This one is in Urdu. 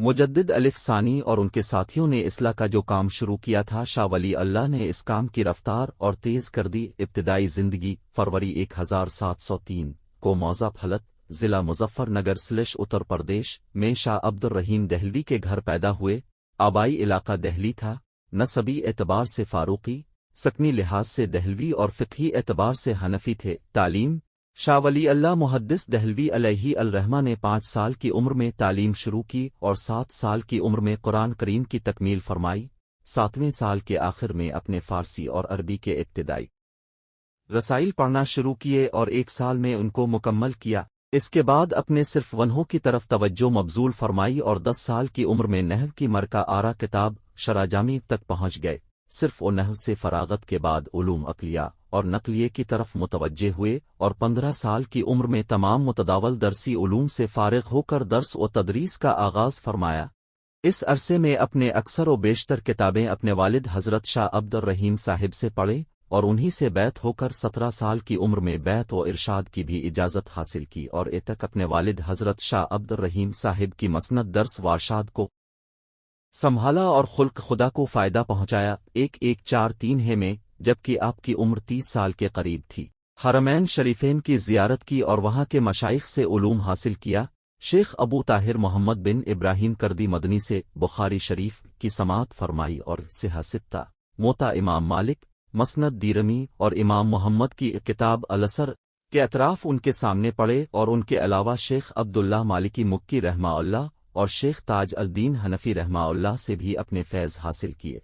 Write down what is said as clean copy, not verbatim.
مجدد الف ثانی اور ان کے ساتھیوں نے اصلاح کا جو کام شروع کیا تھا، شاہ ولی اللہ نے اس کام کی رفتار اور تیز کر دی۔ ابتدائی زندگی فروری 1703 کو موضع پھلت، ضلع مظفر نگر اتر پردیش میں شاہ عبد الرحیم دہلوی کے گھر پیدا ہوئے۔ آبائی علاقہ دہلی تھا، نسبی اعتبار سے فاروقی، سکنی لحاظ سے دہلوی اور فقہی اعتبار سے حنفی تھے۔ تعلیم شاہ ولی اللہ محدث دہلوی علیہ الرحمہ نے 5 سال کی عمر میں تعلیم شروع کی اور 7 سال کی عمر میں قرآن کریم کی تکمیل فرمائی۔ 7ویں سال کے آخر میں اپنے فارسی اور عربی کے ابتدائی رسائل پڑھنا شروع کیے اور 1 سال میں ان کو مکمل کیا۔ اس کے بعد اپنے صرف ونہوں کی طرف توجہ مبذول فرمائی اور 10 سال کی عمر میں نحو کی مرکہ آرا کتاب شرح جامی تک پہنچ گئے۔ صرف و نحو سے فراغت کے بعد علوم عقلیہ اور نقلیے کی طرف متوجہ ہوئے اور 15 سال کی عمر میں تمام متداول درسی علوم سے فارغ ہو کر درس و تدریس کا آغاز فرمایا۔ اس عرصے میں اپنے اکثر و بیشتر کتابیں اپنے والد حضرت شاہ عبد الرحیم صاحب سے پڑھے اور انہی سے بیعت ہو کر 17 سال کی عمر میں بیعت و ارشاد کی بھی اجازت حاصل کی اور تک اپنے والد حضرت شاہ عبد الرحیم صاحب کی مسند درس و ارشاد کو سنبھالا اور خلق خدا کو فائدہ پہنچایا۔ 1143 میں جبکہ آپ کی عمر 30 سال کے قریب تھی، حرمین شریفین کی زیارت کی اور وہاں کے مشائخ سے علوم حاصل کیا۔ شیخ ابو طاہر محمد بن ابراہیم کردی مدنی سے بخاری شریف کی سماعت فرمائی اور صحیح ستہ، موطا امام مالک، مسند دیرمی اور امام محمد کی کتاب الاثر کے اطراف ان کے سامنے پڑھے اور ان کے علاوہ شیخ عبداللہ مالکی مکی رحمہ اللہ اور شیخ تاج الدین حنفی رحمہ اللہ سے بھی اپنے فیض حاصل کیے۔